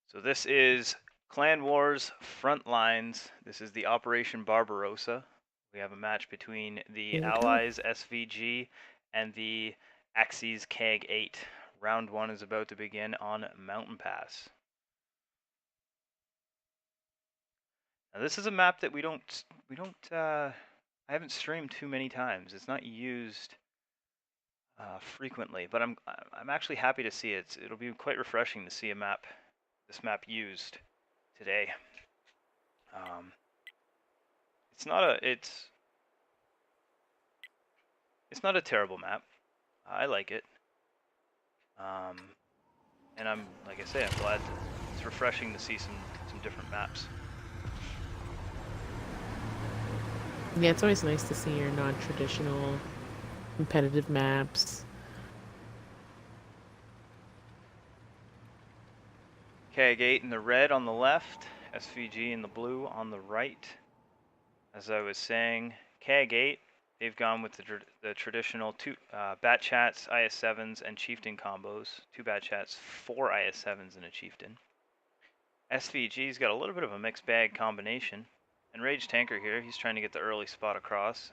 So this is Clan Wars Frontlines. This is the Operation Barbarossa. We have a match between the Here we go. Allies SVG and the Axis CAG8. Round 1 is about to begin on Mountain Pass. Now this is a map that I haven't streamed too many times. It's not used frequently, but I'm actually happy to see it. It'll be quite refreshing to see this map used today. It's not a it's not a terrible map. I like it. And like I say, I'm glad it's refreshing to see some different maps. Yeah, it's always nice to see your non-traditional competitive maps. CAG8 in the red on the left, SVG in the blue on the right. As I was saying, CAG8, they've gone with the traditional two Bat Chats, IS7s, and Chieftain combos. 2 Bat Chats, 4 IS7s, and a Chieftain. SVG's got a little bit of a mixed bag combination. And Rage Tanker here, he's trying to get the early spot across.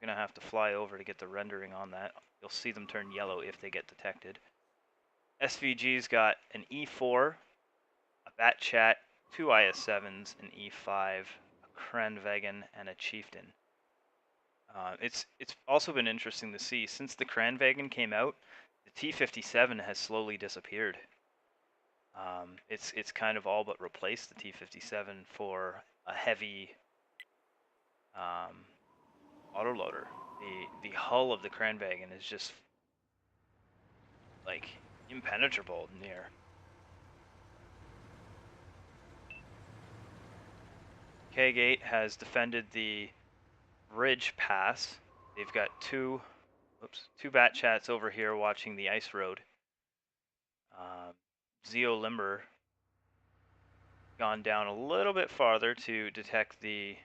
Gonna have to fly over to get the rendering on that. You'll see them turn yellow if they get detected. SVG's got an E4, a Bat Chat, 2 IS7s, an E5, a Kranvagn, and a Chieftain. It's also been interesting to see, since the Kranvagn came out, the T57 has slowly disappeared. It's kind of all but replaced the T57 for a heavy autoloader. The hull of the Kranvagn is just like impenetrable near. CAG8 has defended the bridge pass. They've got two Bat Chats over here watching the ice road. Zeo Limber gone down a little bit farther to detect the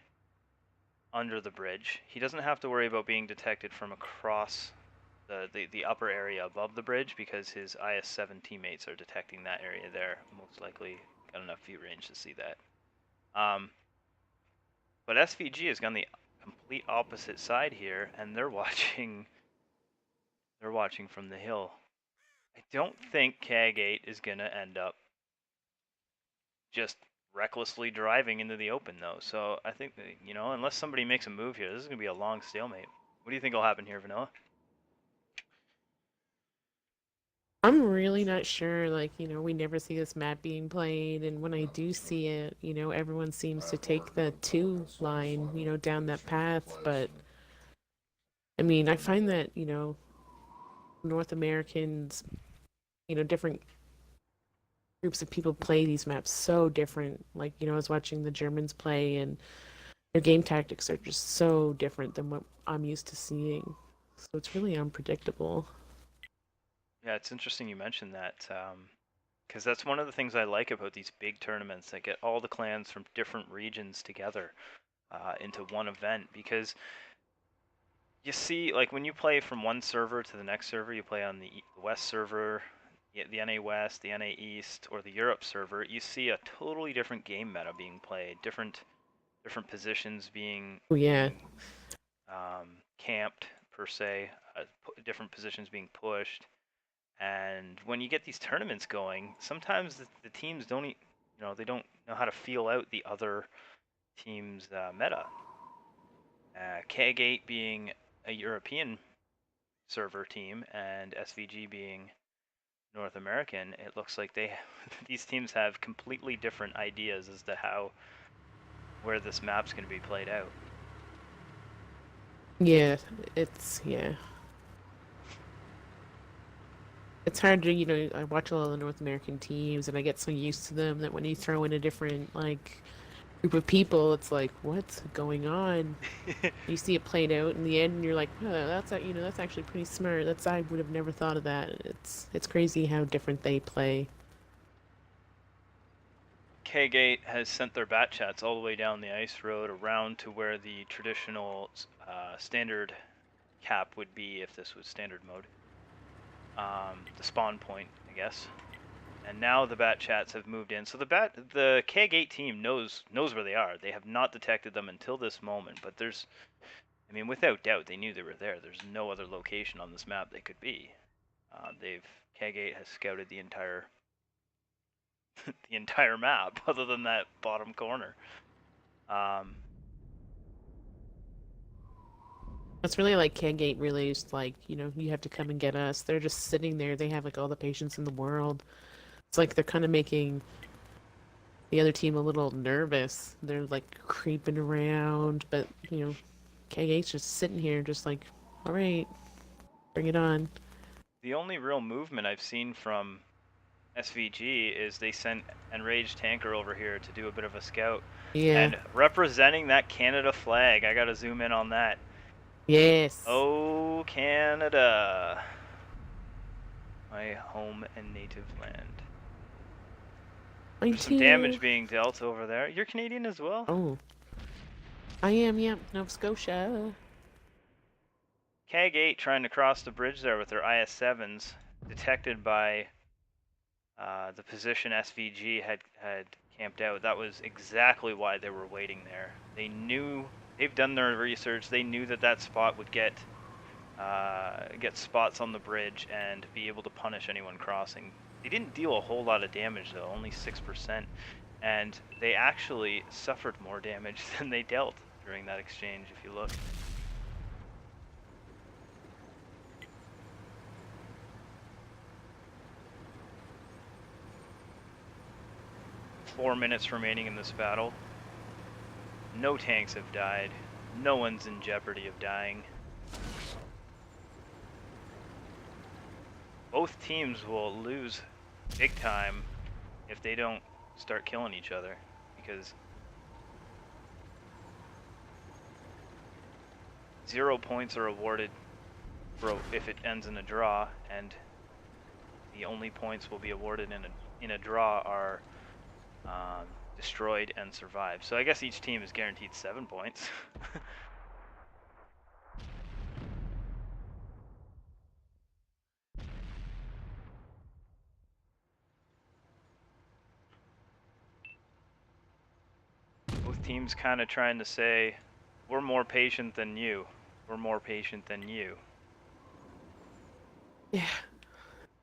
under the bridge. He doesn't have to worry about being detected from across the upper area above the bridge because his IS7 teammates are detecting that area there. Most likely got enough view range to see that. But SVG has gone the complete opposite side here, and they're watching from the hill. I don't think CAG8 is gonna end up just recklessly driving into the open though. So I think that, unless somebody makes a move here, this is gonna be a long stalemate. What do you think will happen here, Vanilla? I'm really not sure. We never see this map being played, and when I do see it, everyone seems to take the 2 line, down that path. But I mean, I find that, North Americans, different groups of people play these maps so different. I was watching the Germans play, and their game tactics are just so different than what I'm used to seeing. So it's really unpredictable. Yeah, it's interesting you mentioned that, because that's one of the things I like about these big tournaments that get all the clans from different regions together into one event. Because you see, like when you play from one server to the next server, you play on the West server, the NA West, the NA East, or the Europe server, you see a totally different game meta being played, different positions being Oh, yeah. camped per se, different positions being pushed. And when you get these tournaments going, sometimes the teams they don't know how to feel out the other team's meta. CAG8 being a European server team and SVG being North American, it looks like these teams have completely different ideas as to where this map's going to be played out. Yeah, yeah. It's hard to, I watch a lot of the North American teams and I get so used to them that when you throw in a different group of people, it's like, what's going on? You see it played out in the end and you're like, oh, that's actually pretty smart. I would have never thought of that. It's crazy how different they play. CAG8 has sent their Bat Chats all the way down the ice road around to where the traditional standard cap would be if this was standard mode. The spawn point, I guess. And now the Bat Chats have moved in. So the CAG8 team knows where they are. They have not detected them until this moment, but I mean, without doubt, they knew they were there. There's no other location on this map they could be. CAG8 has scouted the entire the entire map, other than that bottom corner. It's really like CAG8 really is like, you have to come and get us. They're just sitting there. They have like all the patience in the world. It's like they're kind of making the other team a little nervous. They're like creeping around, but CAG8's just sitting here, just like, all right, bring it on. The only real movement I've seen from SVG is they sent Enraged Tanker over here to do a bit of a scout. Yeah. And representing that Canada flag, I gotta zoom in on that. Yes. Oh, Canada. My home and native land. Mine There's some too. damage being dealt over there. You're Canadian as well? Oh. I am, yeah. Nova Scotia. CAG8 trying to cross the bridge there with their IS-7s, detected by the position SVG had camped out. That was exactly why they were waiting there. They knew, they've done their research, they knew that spot would get spots on the bridge and be able to punish anyone crossing. They didn't deal a whole lot of damage though, only 6%, and they actually suffered more damage than they dealt during that exchange, if you look. Four minutes remaining in this battle. No tanks have died. No one's in jeopardy of dying. Both teams will lose big time if they don't start killing each other, because 0 points are awarded if it ends in a draw, and the only points will be awarded in a draw are destroyed and survived. So I guess each team is guaranteed 7 points. Both teams kind of trying to say, we're more patient than you. We're more patient than you. Yeah.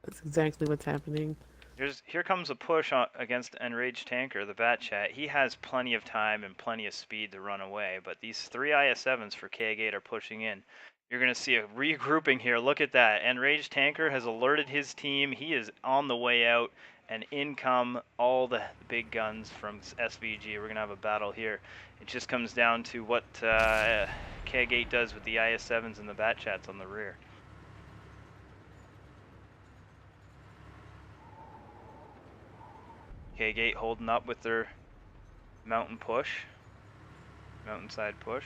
That's exactly what's happening. Here comes a push against Enraged Tanker, the Bat Chat. He has plenty of time and plenty of speed to run away, but these 3 IS-7s for CAG8 are pushing in. You're going to see a regrouping here. Look at that. Enraged Tanker has alerted his team. He is on the way out, and in come all the big guns from SVG. We're going to have a battle here. It just comes down to what CAG8 does with the IS-7s and the Bat Chats on the rear. CAG8 holding up with their mountainside push.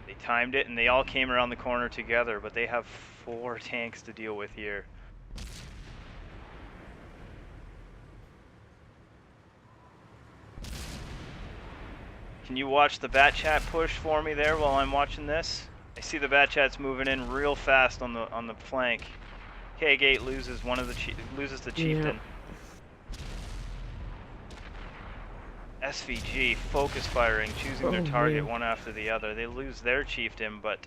They timed it and they all came around the corner together, but they have 4 tanks to deal with here. Can you watch the Bat Chat push for me there while I'm watching this? I see the Bat Chats moving in real fast on the flank. CAG8 loses loses the chieftain. Yeah. SVG focus firing, choosing their target one after the other. They lose their chieftain, but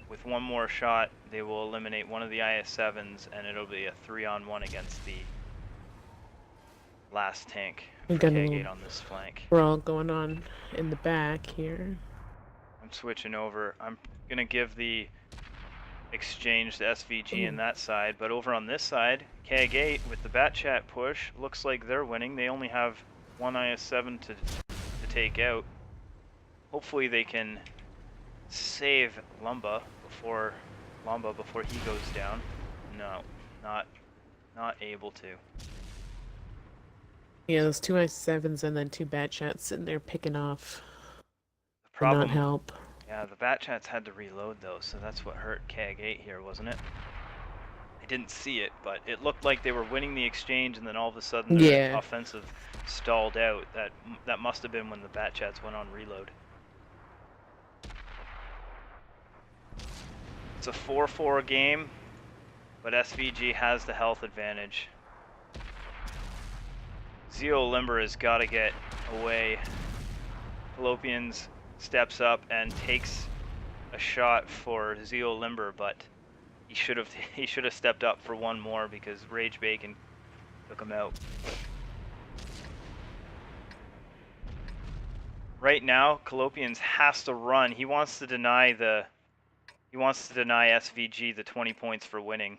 with one more shot, they will eliminate one of the IS-7s, and it'll be a 3-on-1 against the last tank for CAG8 on this flank. We're all going on in the back here. I'm switching over. I'm gonna give the exchange to SVG in that side, but over on this side, CAG8 with the Bat Chat push, looks like they're winning. They only have one IS-7 to take out. Hopefully they can save Lumba before he goes down. No, not able to. Yeah, those 2 IS-7s and then 2 Bat Chats sitting there picking off. The problem, not help. Yeah, the Bat Chats had to reload though, so that's what hurt CAG8 here, wasn't it? I didn't see it, but it looked like they were winning the exchange, and then all of a sudden their offensive stalled out. That must have been when the Bat Chats went on reload. It's a 4-4 game. but SVG has the health advantage. Zeo Limber has got to get away. Fallopians steps up and takes a shot for Zeo Limber, but he should have stepped up for one more because Rage Bacon took him out. Right now, Colopians has to run. He wants to deny SVG the 20 points for winning.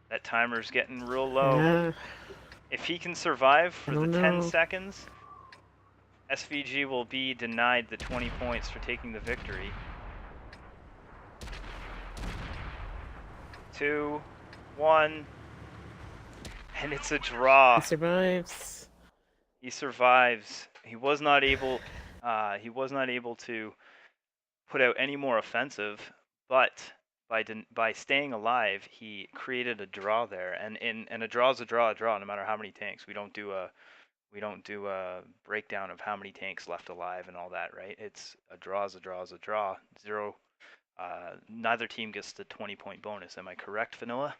That timer's getting real low. Yeah. If he can survive for the 10 know. seconds, SVG will be denied the 20 points for taking the victory. 2, 1, and it's a draw. He survives. He survives. He was not able to put out any more offensive, but by staying alive, he created a draw there, and a draw's a draw, no matter how many tanks. We don't do a breakdown of how many tanks left alive and all that, right? It's a draw's a draw. Zero. Neither team gets the 20-point bonus. Am I correct, Vanilla?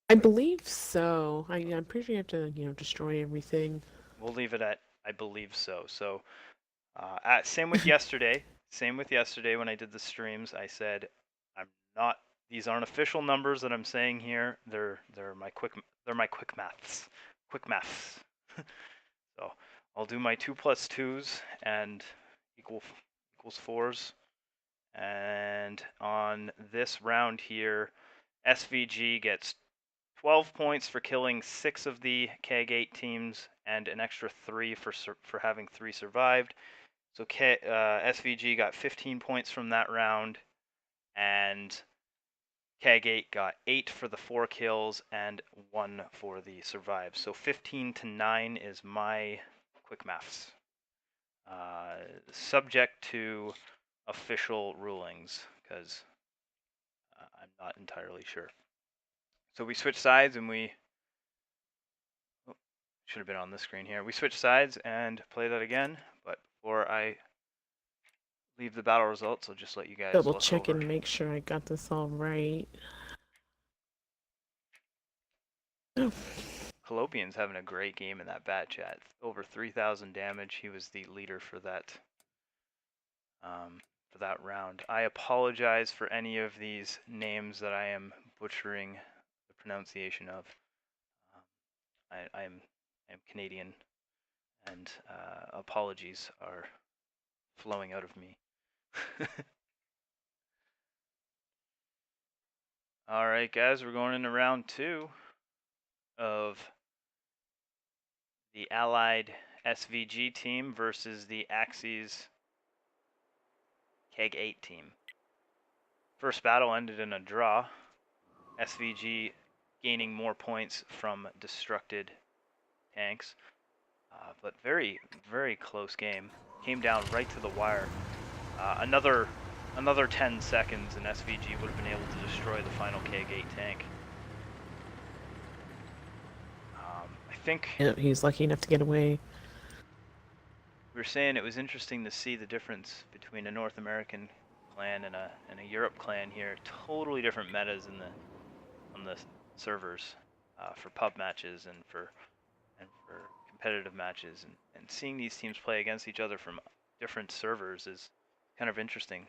I believe so. I'm pretty sure you have to, destroy everything. We'll leave it at I believe so. So, same with yesterday. Same with yesterday when I did the streams. I said, I'm not. These aren't official numbers that I'm saying here. They're my quick maths. Quick maths. So I'll do my 2 plus 2s and equals 4s. And on this round here, SVG gets 12 points for killing 6 of the CAG8 teams and an extra 3 for having 3 survived. So SVG got 15 points from that round, and CAG8 got 8 for the 4 kills and 1 for the survives. So 15-9 is my quick maths. Subject to official rulings, because I'm not entirely sure. So we switch sides and we should have been on this screen here. We switch sides and play that again, but before I leave the battle results, I'll just let you guys Double look check over. and make sure I got this all right. Oh. Colopian's having a great game in that bat chat. Over 3,000 damage. He was the leader for that round. I apologize for any of these names that I am butchering the pronunciation of. I am Canadian, and apologies are flowing out of me. All right, guys, we're going into round 2 of the Allied SVG team versus the Axes CAG8 team. First battle ended in a draw. SVG gaining more points from destructed tanks, but very, very close game. Came down right to the wire. Another 10 seconds and SVG would have been able to destroy the final CAG8 tank. I think he's lucky enough to get away. We were saying it was interesting to see the difference between a North American clan and a Europe clan here. Totally different metas on the servers for pub matches and for competitive matches, and seeing these teams play against each other from different servers is kind of interesting.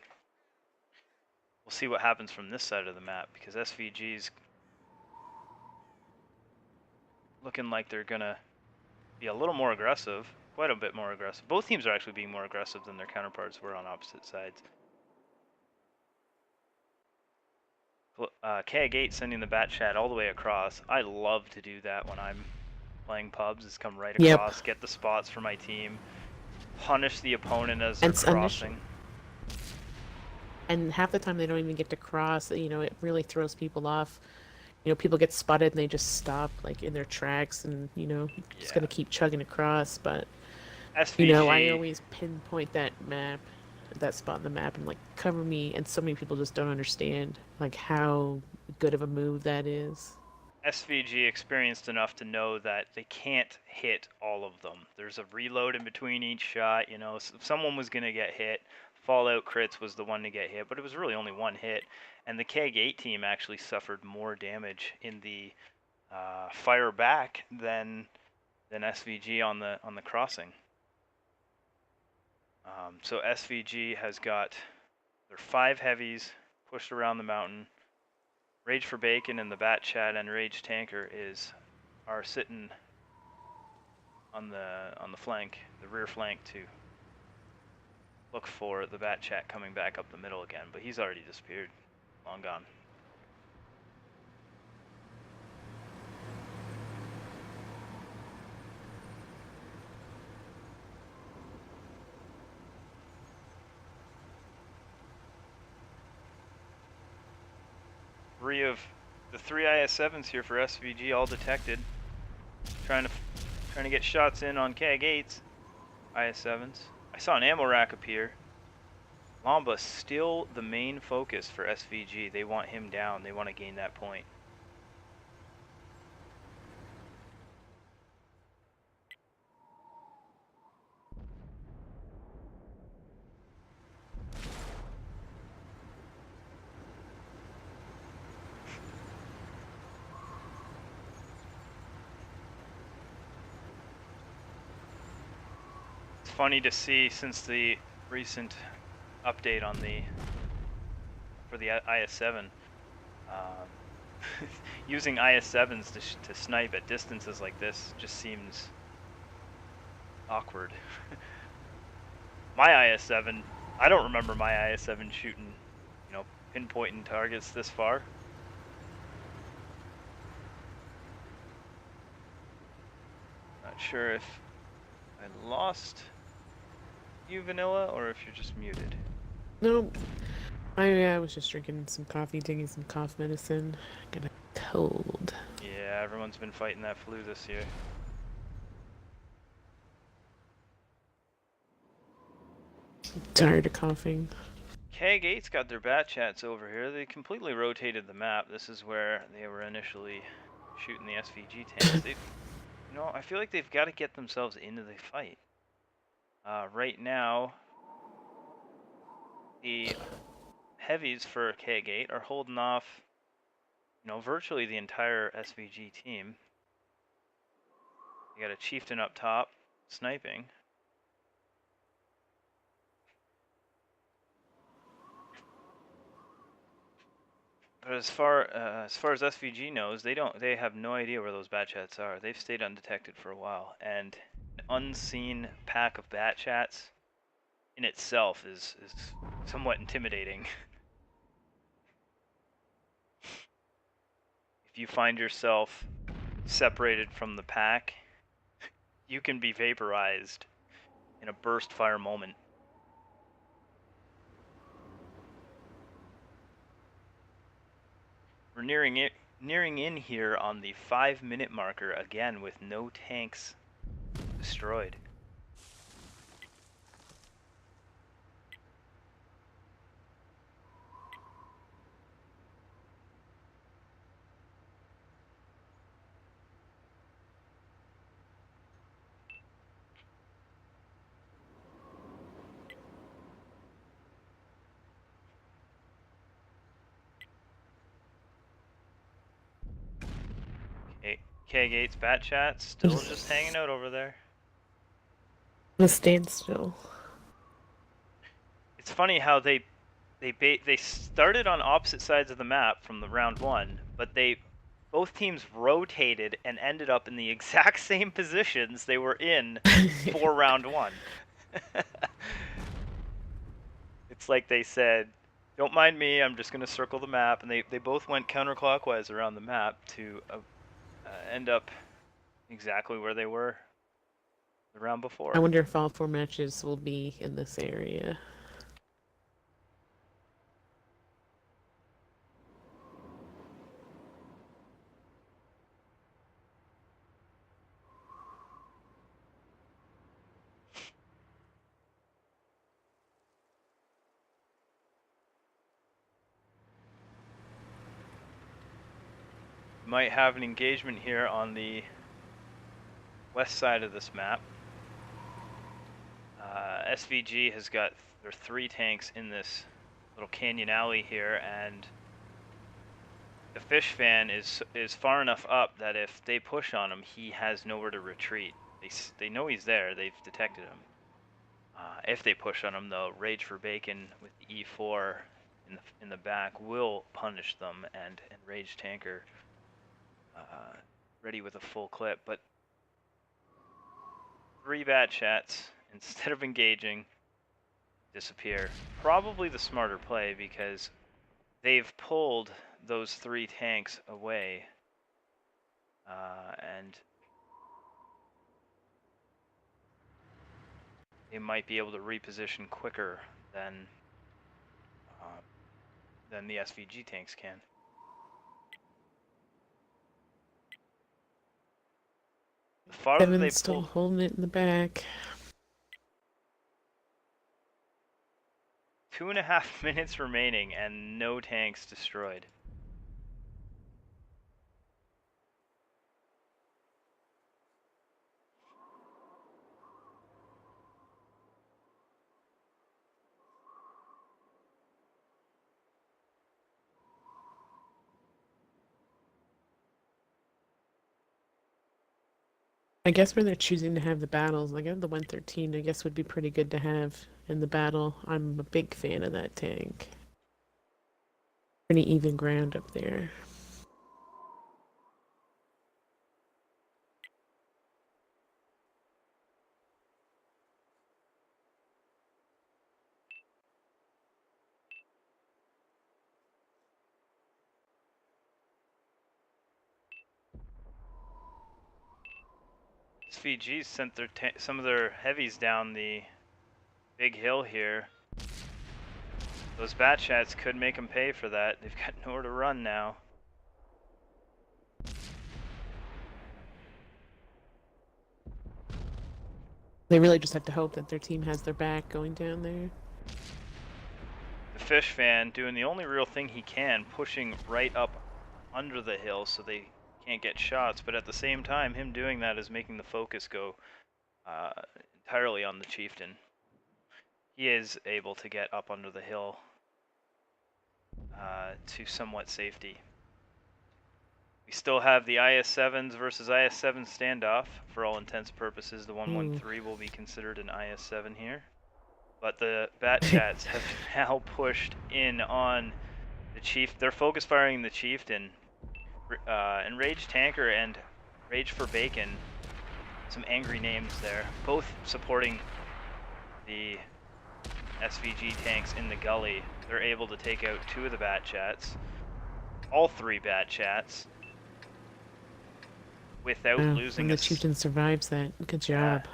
We'll see what happens from this side of the map, because SVG's looking like they're gonna be a little more aggressive, quite a bit more aggressive. Both teams are actually being more aggressive than their counterparts were on opposite sides. CAG8 sending the bat chat all the way across. I love to do that when I'm playing pubs, is come right across, get the spots for my team, punish the opponent as they're crossing. And half the time they don't even get to cross. It really throws people off. People get spotted and they just stop like in their tracks and, just gonna keep chugging across. But, SVG, I always pinpoint that spot in the map and like cover me, and so many people just don't understand like how good of a move that is. SVG experienced enough to know that they can't hit all of them. There's a reload in between each shot, someone was gonna get hit. Fallout crits was the one to get hit, but it was really only one hit. And the CAG8 team actually suffered more damage in the fire back than SVG on the crossing. So SVG has got their 5 heavies pushed around the mountain. Rage for Bacon and the Bat Chat and Rage Tanker are sitting on the flank, the rear flank, to look for the Bat Chat coming back up the middle again, but he's already disappeared, long gone. The three IS-7s here for SVG, all detected. Trying to get shots in on CAG8s, IS-7s. I saw an ammo rack appear. Lamba still the main focus for SVG. They want him down. They want to gain that point. It's funny to see since the recent update on for the IS-7, using IS-7s to snipe at distances like this just seems awkward. My IS-7, I don't remember my IS-7 shooting, pinpointing targets this far. Not sure if I lost you, Vanilla, or if you're just muted. No, I was just drinking some coffee, taking some cough medicine. Got a cold. Yeah, everyone's been fighting that flu this year. I'm tired of coughing. CAG8's got their Bat Chats over here. They completely rotated the map. This is where they were initially shooting the SVG tanks. I feel like they've got to get themselves into the fight. Right now, the heavies for CAG8 are holding off, virtually the entire SVG team. You got a chieftain up top sniping. But as far as SVG knows, they have no idea where those Bat Chats are. They've stayed undetected for a while, and an unseen pack of Bat Chats in itself is somewhat intimidating. If you find yourself separated from the pack, you can be vaporized in a burst fire moment. We're nearing in here on the 5-minute marker again with no tanks destroyed. CAG8's Bat Chat still just hanging out over there. A standstill. It's funny how they started on opposite sides of the map from the round 1, but both teams rotated and ended up in the exact same positions they were in for round 1. It's like they said, don't mind me, I'm just going to circle the map, and they both went counterclockwise around the map to end up exactly where they were the round before. I wonder if all 4 matches will be in this area. Might have an engagement here on the west side of this map. SVG has got there are 3 tanks in this little canyon alley here, and the fish fan is far enough up that if they push on him, he has nowhere to retreat. They know he's there. They've detected him. If they push on him, though, Rage for Bacon with the E4 in the back will punish them, and Rage Tanker ready with a full clip. But 3 bat chats instead of engaging, disappear. Probably the smarter play because they've pulled those 3 tanks away, and they might be able to reposition quicker than the SVG tanks can. The farther they Evan's still pull, holding it in the back. 2.5 minutes remaining and no tanks destroyed. I guess where they're choosing to have the battles, like the 113, I guess would be pretty good to have in the battle. I'm a big fan of that tank. Pretty even ground up there. SVG's sent some of their heavies down the big hill here. Those bat chats could make them pay for that. They've got nowhere to run now. They really just have to hope that their team has their back going down there. The fish fan doing the only real thing he can, pushing right up under the hill so they can't get shots, but at the same time, him doing that is making the focus go entirely on the chieftain. He is able to get up under the hill to somewhat safety. We still have the IS-7s versus IS-7 standoff. For all intents and purposes, the 113 will be considered an IS-7 here. But the bat chats have now pushed in on the chief. They're focus firing the chieftain. And Rage Tanker and Rage for Bacon, some angry names there, both supporting the SVG tanks in the gully. They're able to take out 2 of the bat chats, all 3 bat chats, without losing and the chieftain survives that. Good job.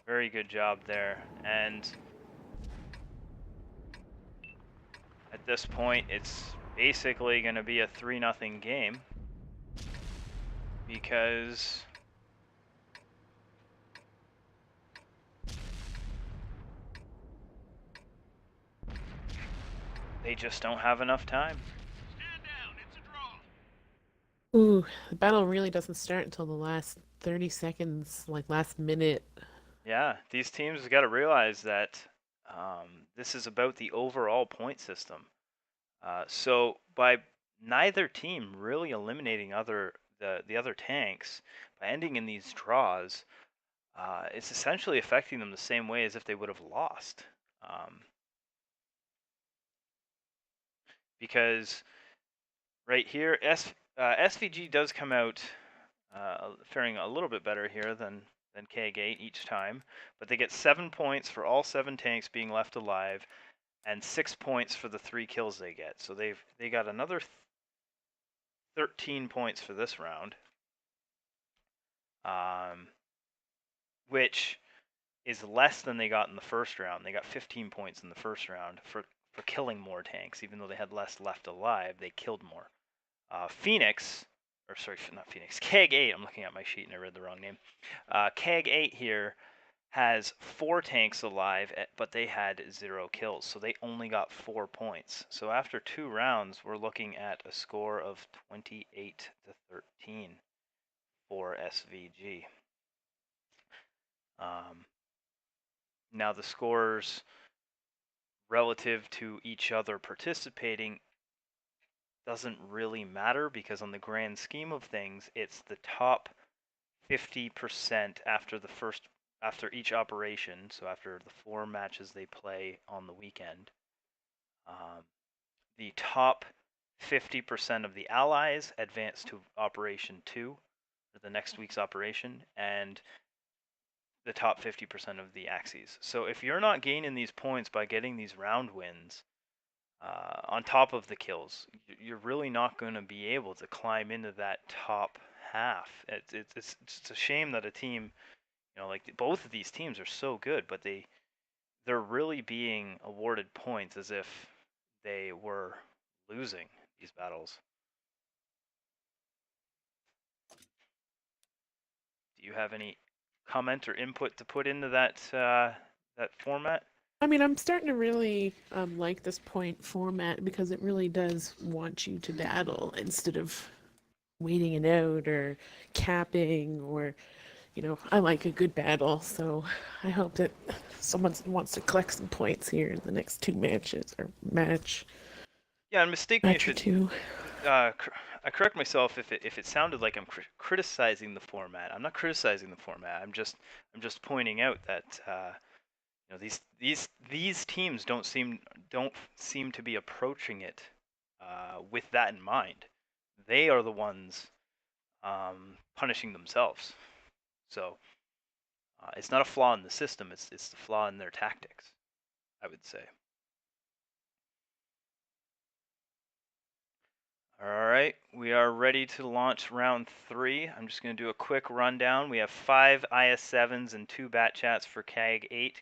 Very good job there. And at this point, it's basically going to be a 3-0 game because they just don't have enough time. Stand down. It's a draw. Ooh, the battle really doesn't start until the last 30 seconds, like last minute. Yeah, these teams got to realize that this is about the overall point system. So by neither team really eliminating the other tanks, by ending in these draws, it's essentially affecting them the same way as if they would have lost. Because right here, SVG does come out faring a little bit better here than CAG8 each time, but they get 7 points for all 7 tanks being left alive, and 6 points for the 3 kills they get. So they got another 13 points for this round, which is less than they got in the first round. They got 15 points in the first round for killing more tanks, even though they had less left alive. They killed more. Phoenix, or sorry, not Phoenix, CAG8. I'm looking at my sheet and I read the wrong name. CAG8 here has 4 tanks alive, but they had 0 kills, so they only got 4 points. So after 2 rounds, we're looking at a score of 28-13 for SVG. Now the scores relative to each other participating doesn't really matter, because on the grand scheme of things, it's the top 50% after each operation, so after the 4 matches they play on the weekend. The top 50% of the allies advance to Operation 2, or the next week's operation, and the top 50% of the axes. So if you're not gaining these points by getting these round wins, on top of the kills, you're really not going to be able to climb into that top half. It's a shame that a team, like both of these teams are so good, but they're really being awarded points as if they were losing these battles. Do you have any comment or input to put into that format? I mean, I'm starting to really like this point format because it really does want you to battle instead of waiting it out or capping or, I like a good battle. So I hope that someone wants to collect some points here in the next 2 matches or match Yeah, and mistake me if or it. two. I correct myself if it sounded like I'm criticizing the format. I'm not criticizing the format. I'm just pointing out that these teams don't seem to be approaching it with that in mind. They are the ones punishing themselves. So it's not a flaw in the system. It's the flaw in their tactics, I would say. All right, we are ready to launch round 3. I'm just going to do a quick rundown. We have 5 IS-7s and 2 bat chats for CAG8.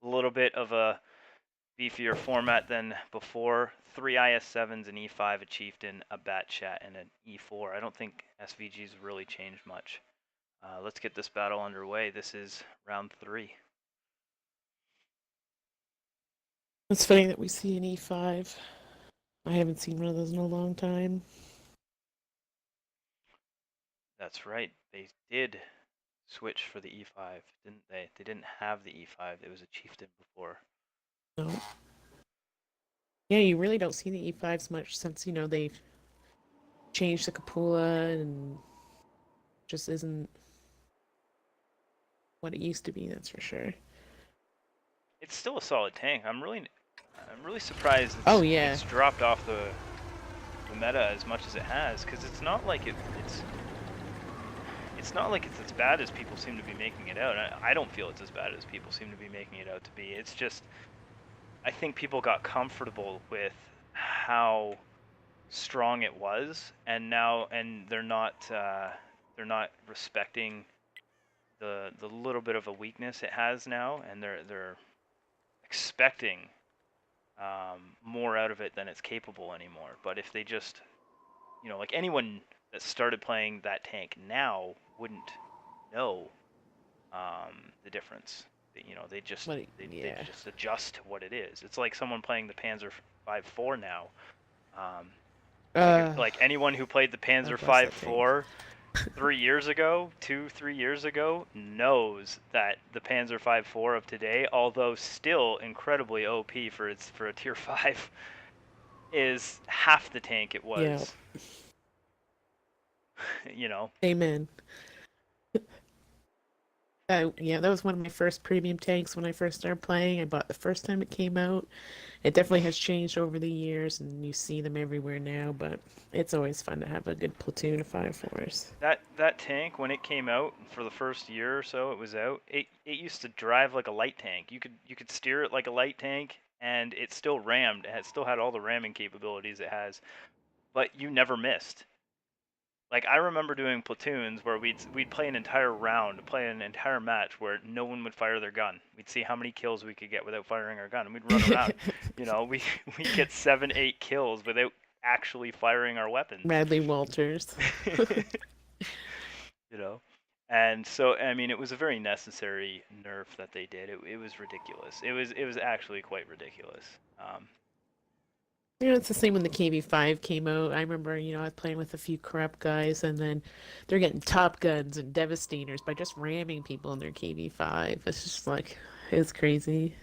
A little bit of a beefier format than before. 3 IS-7s, an E5, a chieftain, a bat chat, and an E4. I don't think SVG's really changed much. Let's get this battle underway. This is round 3. It's funny that we see an E5. I haven't seen one of those in a long time. That's right. They did switch for the E5, didn't they? They didn't have the E5. It was a chieftain before. No. Yeah, you really don't see the E5s much since, they've changed the cupola and just isn't what it used to be, that's for sure. It's still a solid tank. I'm really surprised Oh yeah. it's dropped off the meta as much as it has, because it's not like it's not like it's as bad as people seem to be making it out. I don't feel it's as bad as people seem to be making it out to be. It's just, I think people got comfortable with how strong it was, and they're not respecting the little bit of a weakness it has now, and they're expecting more out of it than it's capable anymore. But if they just, like anyone that started playing that tank now wouldn't know the difference. They just they just adjust to what it is. It's like someone playing the Panzer 5.4 now. Like anyone who played the Panzer 5.4 3 years ago, 3 years ago, knows that the Panzer 5.4 of today, although still incredibly OP for a tier 5, is half the tank it was. Yeah. Amen. Yeah, that was one of my first premium tanks when I first started playing. I bought the first time it came out. It definitely has changed over the years, and you see them everywhere now, but it's always fun to have a good platoon of 5.4s. That tank, when it came out, for the first year or so it was out, it used to drive like a light tank. You could steer it like a light tank, and it still rammed. It still had all the ramming capabilities it has, but you never missed. Like, I remember doing platoons where we'd play an entire round, play an entire match where no one would fire their gun. We'd see how many kills we could get without firing our gun, and we'd run around. We'd get 7, 8 kills without actually firing our weapons. Radley Walters. And so, I mean, it was a very necessary nerf that they did. It was ridiculous. It was actually quite ridiculous. It's the same when the KB5 came out. I remember, I was playing with a few corrupt guys, and then they're getting top guns and devastators by just ramming people in their KB5. It's just like, it's crazy.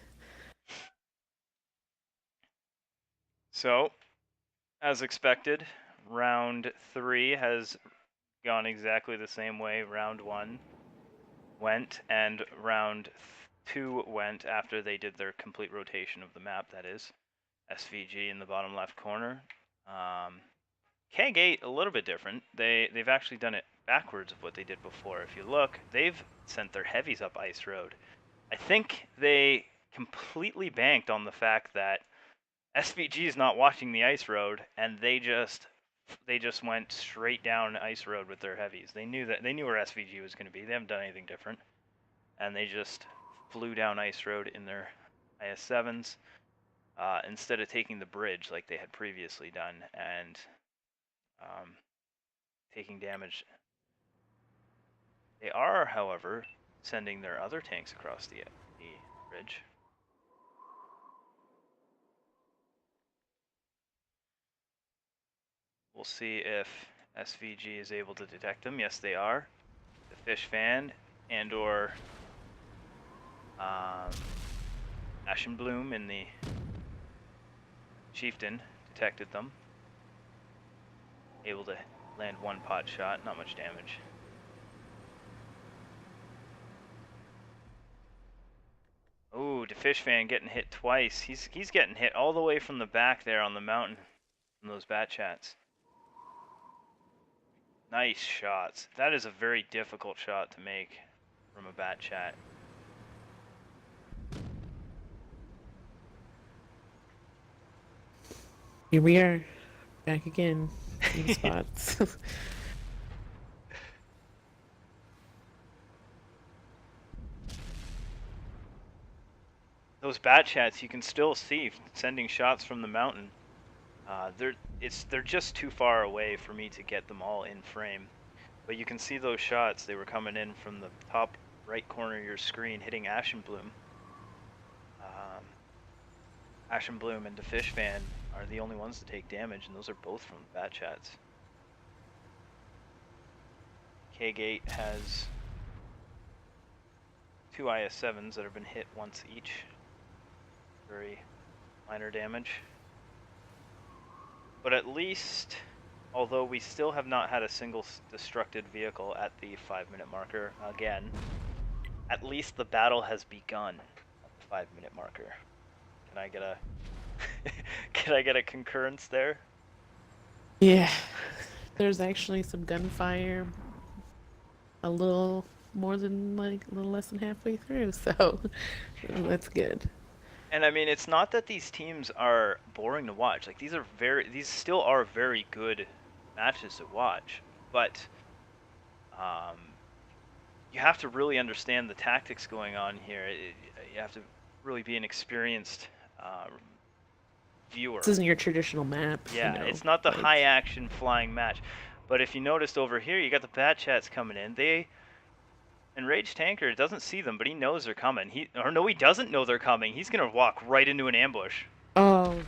So, as expected, round 3 has gone exactly the same way round 1 went, and round 2 went after they did their complete rotation of the map, that is. SVG in the bottom left corner. CAG8, a little bit different. They've actually done it backwards of what they did before. If you look, they've sent their heavies up Ice Road. I think they completely banked on the fact that SVG is not watching the Ice Road, and they just went straight down Ice Road with their heavies. They knew where SVG was going to be. They haven't done anything different, and they just flew down Ice Road in their IS-7s instead of taking the bridge like they had previously done and taking damage. They are, however, sending their other tanks across the bridge. We'll see if SVG is able to detect them. Yes, they are. The fish fan and or Ashen Bloom in the Chieftain detected them. Able to land one pot shot, not much damage. Ooh, the fish fan getting hit twice. He's getting hit all the way from the back there on the mountain from those bat chats. Nice shots. That is a very difficult shot to make from a bat chat. Here we are, back again in the spots. Those bat chats you can still see sending shots from the mountain. They're just too far away for me to get them all in frame. But you can see those shots. They were coming in from the top right corner of your screen, hitting Ashen Bloom. Ashen Bloom and the fish fan are the only ones to take damage, and those are both from the bat chats. CAG8 has 2 IS-7s that have been hit once each. Very minor damage. But at least, although we still have not had a single destructed vehicle at the 5-minute marker again, at least the battle has begun at the 5-minute marker. Can I get a can I get a concurrence there? Yeah, there's actually some gunfire a little more than like a little less than halfway through, so that's good. And I mean, it's not that these teams are boring to watch. Like these still are very good matches to watch, but you have to really understand the tactics going on here. You have to really be an experienced viewer. This isn't your traditional map. Yeah, you know, it's not the like... high action flying match. But if you noticed over here, you got the bat chats coming in. Enraged Tanker doesn't see them, but he knows they're coming. He doesn't know they're coming. He's gonna walk right into an ambush. Oh.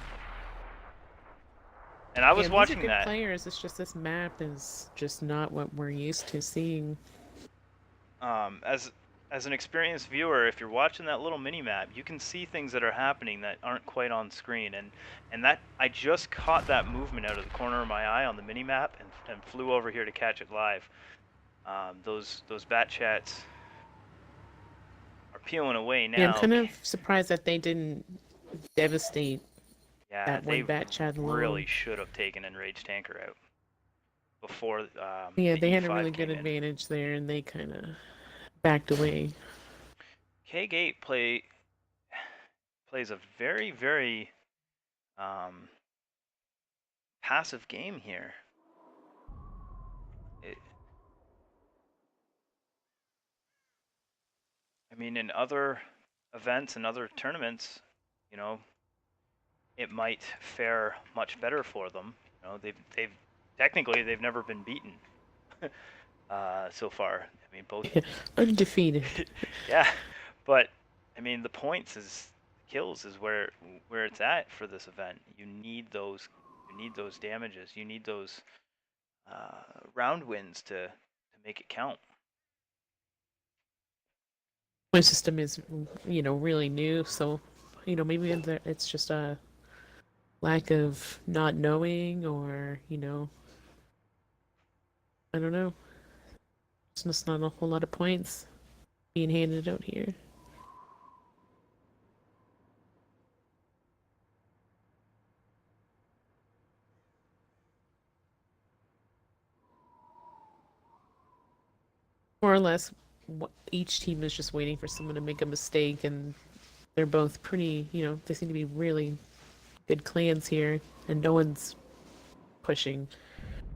And I was yeah, watching these are good that. players. It's just this map is just not what we're used to seeing. As an experienced viewer, if you're watching that little mini map, you can see things that are happening that aren't quite on screen. And that I just caught that movement out of the corner of my eye on the mini map and flew over here to catch it live. Those bat chats are peeling away now. Yeah, I'm kind of surprised that they didn't devastate that they one bat chat alone. really should have taken Enraged Tanker out before. Yeah, the they had a E5 really good came in. advantage there, and they kind of backed away. CAG8 plays a very, very passive game here. I mean, in other events and other tournaments, you know, it might fare much better for them. You know, they've technically they've never been beaten so far. I mean, both undefeated. yeah, but I mean, the points is kills is where it's at for this event. You need those damages. You need those round wins to make it count. My system is, really new, so maybe it's just a lack of not knowing, or I don't know. There's just not a whole lot of points being handed out here. More or less, each team is just waiting for someone to make a mistake, and they're both pretty, they seem to be really good clans here, and no one's pushing,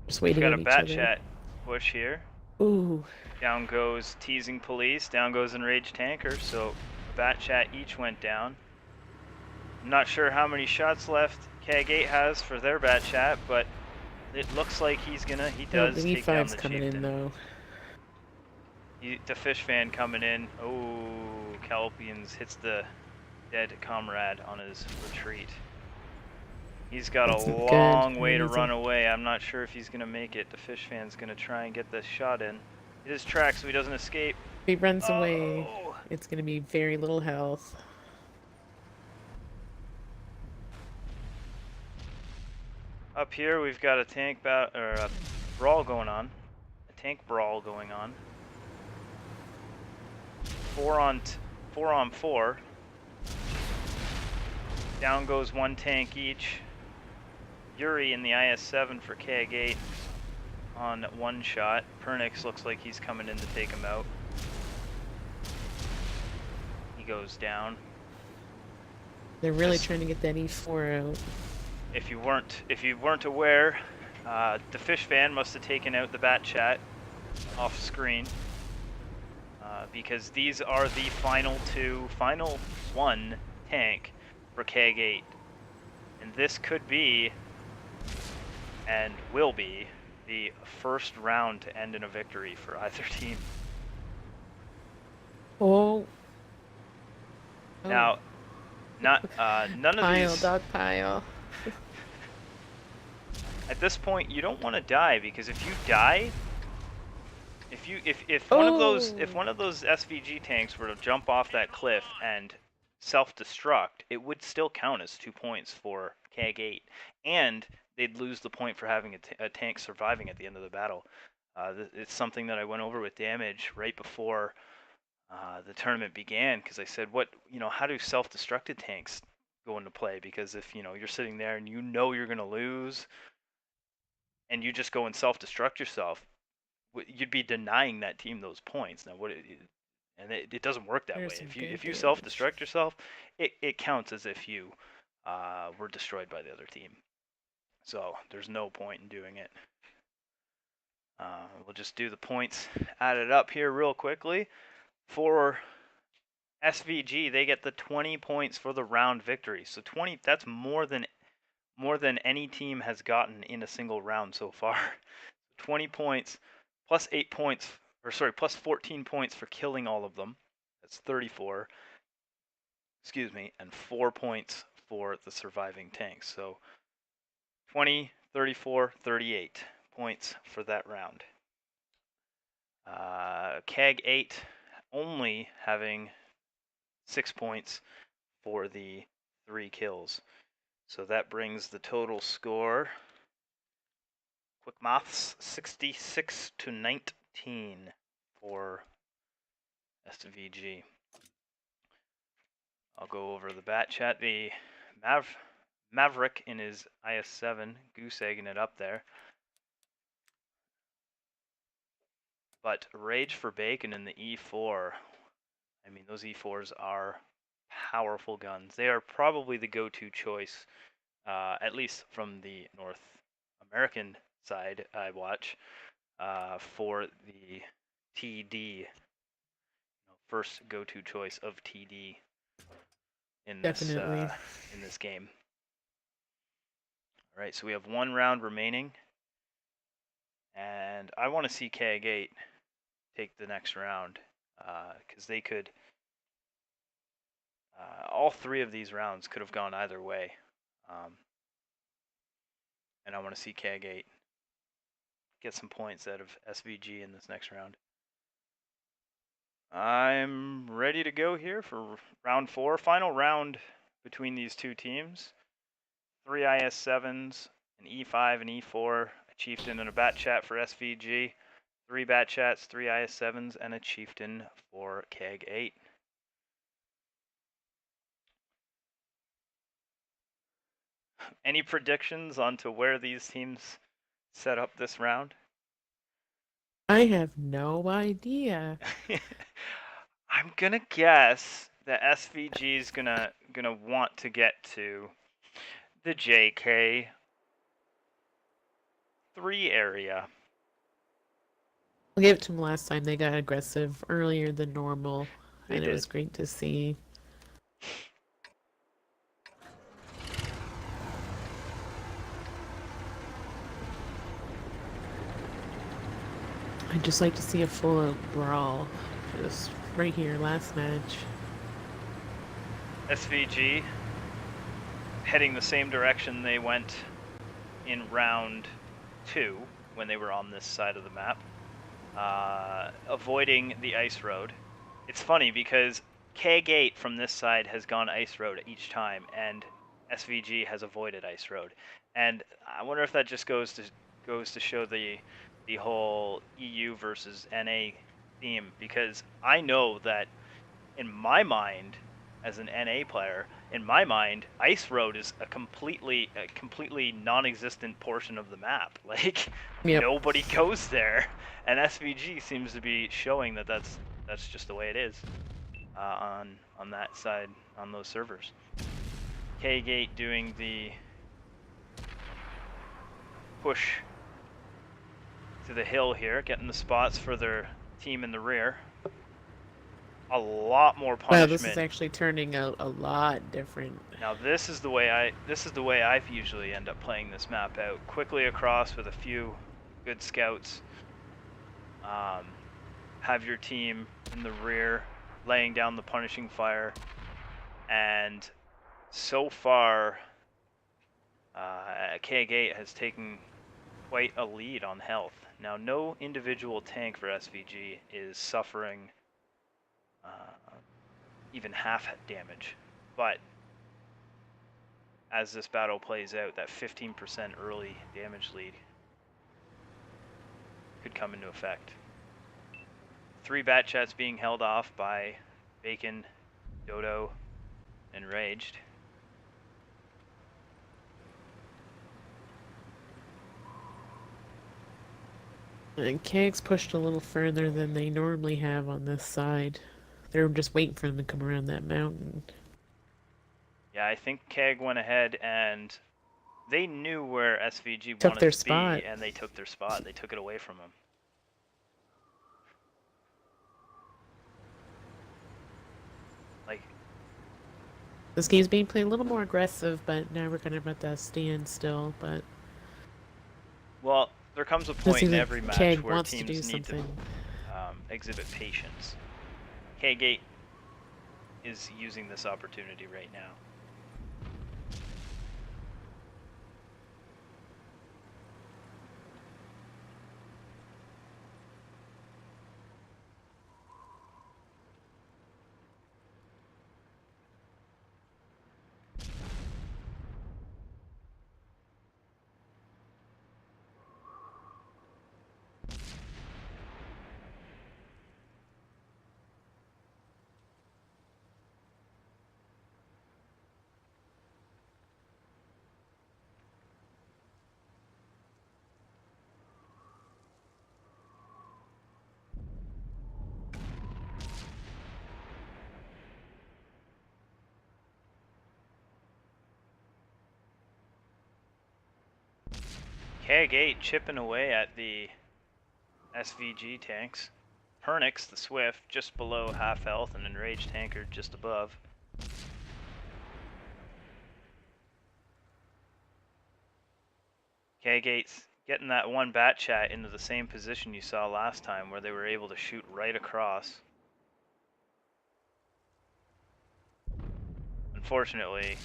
just We've waiting got on a each bat other. chat push here. Ooh, Down goes Teasing Police, down goes Enraged Tanker, so bat chat each went down. I'm not sure how many shots left CAG8 has for their bat chat, but it looks like he oh, does the take down E5's the coming in Chieftain. though. The fish fan coming in. Oh, Calpians hits the dead comrade on his retreat. He's got That's a not good. long way to run away. I'm not sure if he's going to make it. The fish fan's going to try and get this shot in. Hit his track so he doesn't escape. If he runs away, Oh! it's going to be very little health. Up here we've got a a brawl going on. A tank brawl going on. 4 on 4. Down goes one tank each. Yuri in the IS-7 for CAG8 on one shot. Pernix looks like he's coming in to take him out. He goes down. They're really trying to get that E4 out. If you weren't aware, the fish fan must have taken out the bat chat off screen because these are the final one tank for CAG8, and this could be and will be the first round to end in a victory for either team. Oh. Now, none of these. Dog pile. At this point, you don't want to die, because if you die, if Oh. one of those SVG tanks were to jump off that cliff and self-destruct, it would still count as 2 points for CAG8, and they'd lose the point for having a tank surviving at the end of the battle. It's something that I went over with Damage right before the tournament began, because I said, how do self-destructed tanks go into play? Because if you're sitting there and you're going to lose, and you just go and self-destruct yourself, you'd be denying that team those points. Now, it doesn't work that way. If you self-destruct yourself, it counts as if you were destroyed by the other team. So there's no point in doing it. We'll just do the points added up here real quickly. For SVG, they get the 20 points for the round victory. So 20, that's more than any team has gotten in a single round so far. 20 points plus 8 points, plus 14 points for killing all of them. That's 34. Excuse me, and 4 points for the surviving tanks. So 20, 34, 38 points for that round. CAG8 only having 6 points for the 3 kills. So that brings the total score, quick maths, 66 to 19 for SVG. I'll go over the bat chat. The Maverick in his IS-7, goose egging it up there. But Rage for Bacon in the E4. I mean, those E4s are powerful guns. They are probably the go-to choice, at least from the North American side I watch, for the TD. First go-to choice of TD in this game. All right, so we have 1 round remaining, and I want to see CAG8 take the next round, because they could. All 3 of these rounds could have gone either way, and I want to see CAG8 get some points out of SVG in this next round. I'm ready to go here for round 4, final round between these two teams. 3 IS7s, an E5 and E4, a chieftain and a bat chat for SVG, 3 bat chats, 3 IS7s, and a chieftain for CAG8. Any predictions onto where these teams set up this round? I have no idea. I'm gonna guess that SVG is gonna want to get to the JK 3 area. I'll give it to them last time. They got aggressive earlier than normal, They and it was did. great to see. I'd just like to see a full-out brawl, just right here, last match. SVG heading the same direction they went in round 2 when they were on this side of the map, avoiding the ice road. It's funny because CAG8 from this side has gone ice road each time, and SVG has avoided ice road. And I wonder if that just goes to show the whole EU versus NA theme, because I know that in my mind, as an NA player, in my mind, ice road is a completely non-existent portion of the map. Like, Yep. nobody goes there, and SVG seems to be showing that that's just the way it is on that side, on those servers. CAG8 doing the push to the hill here, getting the spots for their team in the rear. A lot more punishment. Wow, this is actually turning out a lot different. Now this is the way I usually end up playing this map out. Quickly across with a few good scouts. Have your team in the rear laying down the punishing fire, and so far CAG8 has taken quite a lead on health. Now no individual tank for SVG is suffering even half damage, but as this battle plays out, that 15% early damage lead could come into effect. 3 bat chats being held off by Bacon, Dodo, and Raged. And CAG's pushed a little further than they normally have on this side. They're just waiting for them to come around that mountain. Yeah, I think CAG went ahead and they knew where SVG Took wanted their to spot. be, and they took their spot. They took it away from them. Like, This game's being played a little more aggressive, but now we're kind of at that standstill. But well, there comes a let's point see in that every match CAG where wants to do teams need something. to exhibit patience. CAG8 is using this opportunity right now. CAG8 chipping away at the SVG tanks. Pernix, the Swift, just below half health, and Enraged Tankard just above. CAG8's getting that one bat chat into the same position you saw last time, where they were able to shoot right across. Unfortunately,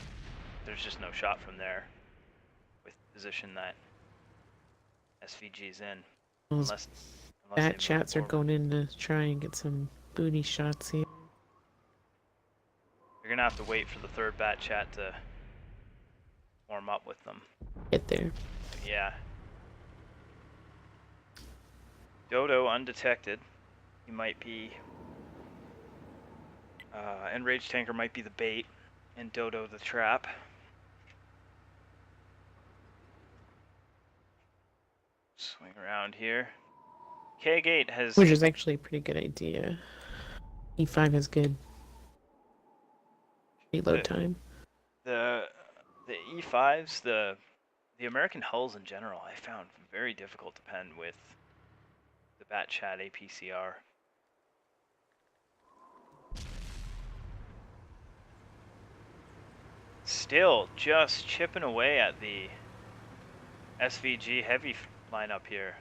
there's just no shot from there with the position that SVG's in. Those Unless bat chats are going in to try and get some booty shots here. You're gonna have to wait for the third bat chat to warm up with them. Get there. But yeah. Dodo undetected. He might be, and Rage Tanker might be the bait, and Dodo the trap. Swing around here. CAG8 has... Which is actually a pretty good idea. E5 is good. Reload time. The E5s, the American hulls in general, I found very difficult to pen with the Batchat APCR. Still just chipping away at the SVG heavy lineup here.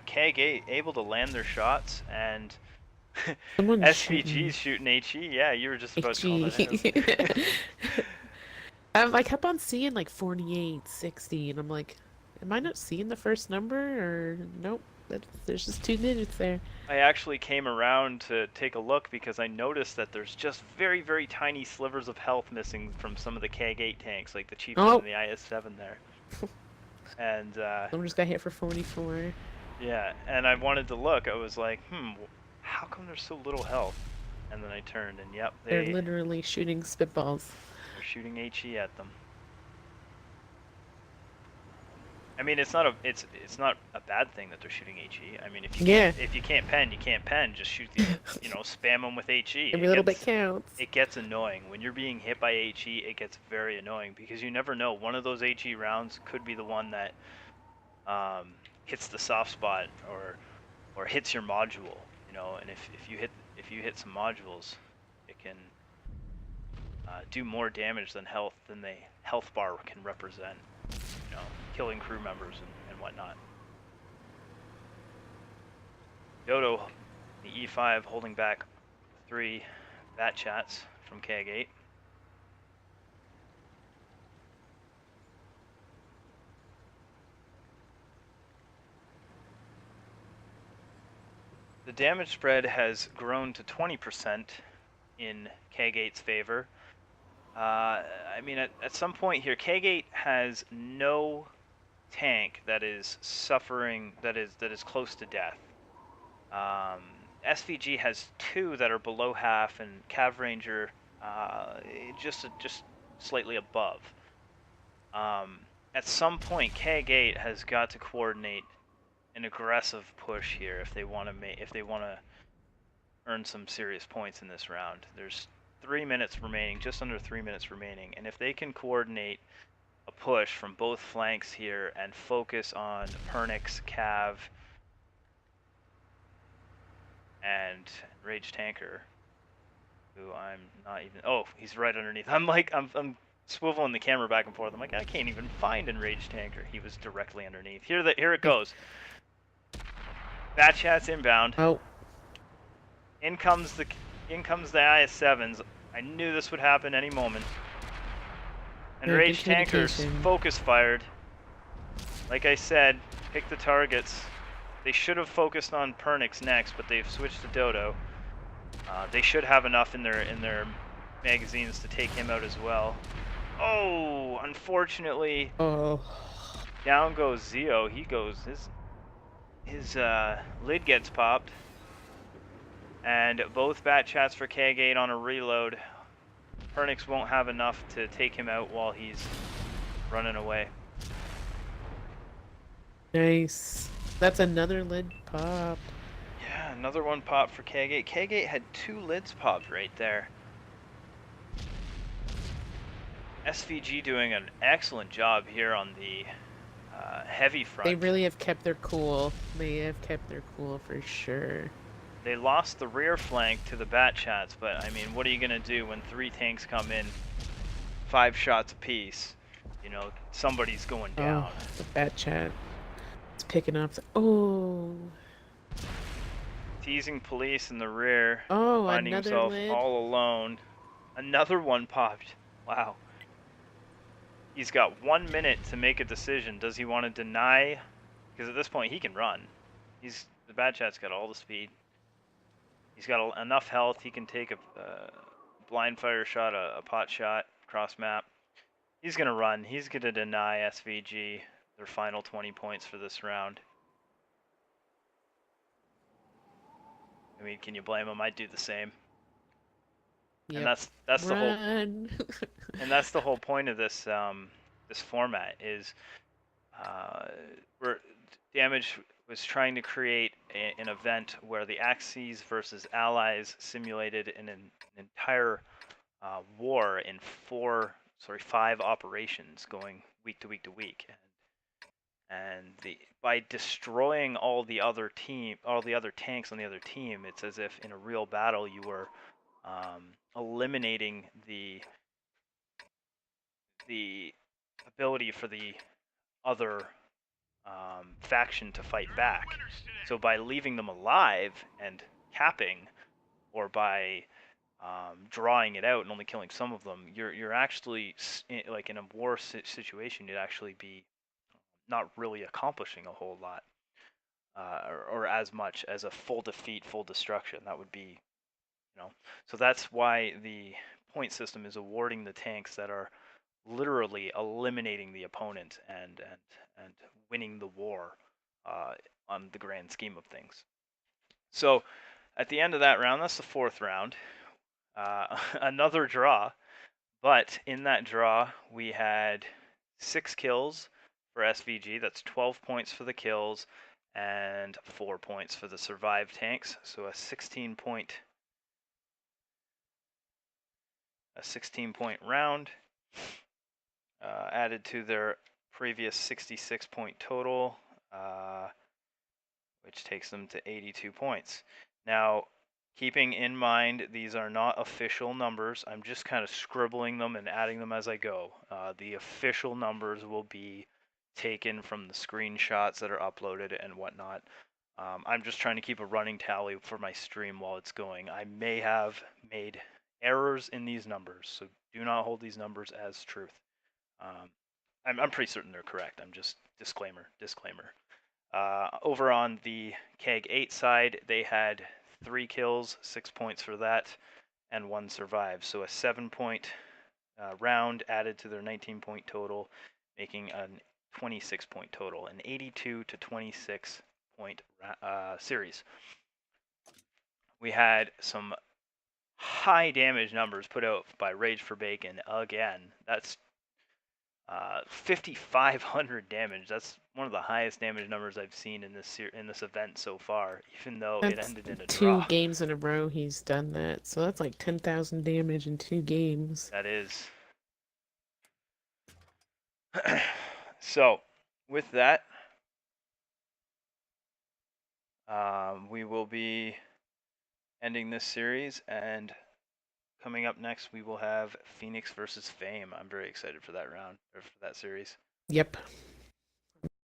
CAG8 able to land their shots, and Someone's SVG's shooting HE. Yeah, you were just about to call that out. I kept on seeing like 48, 60, and I'm like, am I not seeing the first number? Or nope, there's just 2 minutes there. I actually came around to take a look because I noticed that there's just very, very tiny slivers of health missing from some of the CAG8 tanks, like the Chieftain and the IS-7 there. And someone just got hit for 44. Yeah, and I wanted to look. I was like, how come there's so little health? And then I turned, and yep, They're literally shooting spitballs. They're shooting HE at them. I mean, it's not a bad thing that they're shooting HE. I mean, if you can't pen, you can't pen. Just shoot the, spam them with HE. Every little bit counts. It gets annoying when you're being hit by HE. It gets very annoying because you never know. One of those HE rounds could be the one that hits the soft spot or hits your module. And if you hit some modules, it can do more damage than the health bar can represent. Killing crew members and whatnot. Dodo, the E5, holding back 3 Batchats from CAG8. The damage spread has grown to 20% in CAG8's favor. I mean, at some point here, CAG8 has no tank that is suffering, that is close to death. SVG has 2 that are below half, and Cav Ranger just slightly above. At some point, CAG8 has got to coordinate an aggressive push here if they want to earn some serious points in this round. There's 3 minutes remaining, just under 3 minutes remaining, and if they can coordinate a push from both flanks here and focus on Pernix, Cav, and Rage Tanker, who I'm not even... Oh, he's right underneath. I'm swiveling the camera back and forth. I'm like, I can't even find in Rage Tanker. He was directly underneath. Here it goes. Batchat's inbound. Oh. In comes the IS-7s. I knew this would happen any moment. And Rage Tanker's focus fired. Like I said, pick the targets. They should have focused on Pernix next, but they've switched to Dodo. They should have enough in their magazines to take him out as well. Oh, unfortunately. Oh. Down goes Zeo. He goes, his lid gets popped. And both Batchats for CAG8 on a reload. Pernix won't have enough to take him out while he's running away. Nice. That's another lid pop. Yeah, another one popped for CAG8. CAG8 had 2 lids popped right there. SVG doing an excellent job here on the heavy front. They really have kept their cool. They have kept their cool for sure. They lost the rear flank to the Batchats, but I mean, what are you gonna do when 3 tanks come in, 5 shots apiece? Somebody's going down. Oh, the Batchat. It's picking up. Oh. Teasing police in the rear. Oh, finding another himself lid. all alone. Another one popped. Wow. He's got 1 minute to make a decision. Does he want to deny? Because at this point he can run. The Batchat's got all the speed. He's got enough health. He can take a blind fire shot, a pot shot, cross map. He's gonna run. He's gonna deny SVG their final 20 points for this round. I mean, can you blame him? I'd do the same. And Yep. that's the whole Run. that's the whole point of this this format is where Damage was trying to create an event where the Axis versus Allies simulated an entire war in 5 operations going week to week to week, and by destroying all the other tanks on the other team, it's as if in a real battle you were eliminating the ability for the other faction to fight back. So by leaving them alive and capping, or by drawing it out and only killing some of them, you're actually like in a war situation, you'd actually be not really accomplishing a whole lot, or as much as a full defeat, full destruction. That would be, So that's why the point system is awarding the tanks that are literally eliminating the opponent and winning the war on the grand scheme of things. So at the end of that round, that's the 4th round, another draw. But in that draw, we had 6 kills for SVG. That's 12 points for the kills and 4 points for the survived tanks. So a 16 point round, added to their previous 66 point total, which takes them to 82 points. Now, keeping in mind these are not official numbers, I'm just kind of scribbling them and adding them as I go. The official numbers will be taken from the screenshots that are uploaded and whatnot. I'm just trying to keep a running tally for my stream while it's going. I may have made errors in these numbers, so do not hold these numbers as truth. I'm pretty certain they're correct. I'm just disclaimer. Over on the CAG8 side, they had 3 kills, 6 points for that, and 1 survived. So a 7 point round added to their 19 point total, making a 26 point total, an 82 to 26 point series. We had some high damage numbers put out by Rage for Bacon again. That's 5,500 damage. That's one of the highest damage numbers I've seen in this event so far, even though it That's ended in a 2 draw. games in a row he's done that. So that's like 10,000 damage in 2 games. That is. So, with that, we will be ending this series, and coming up next, we will have Phoenix versus Fame. I'm very excited for that round, or for that series. Yep.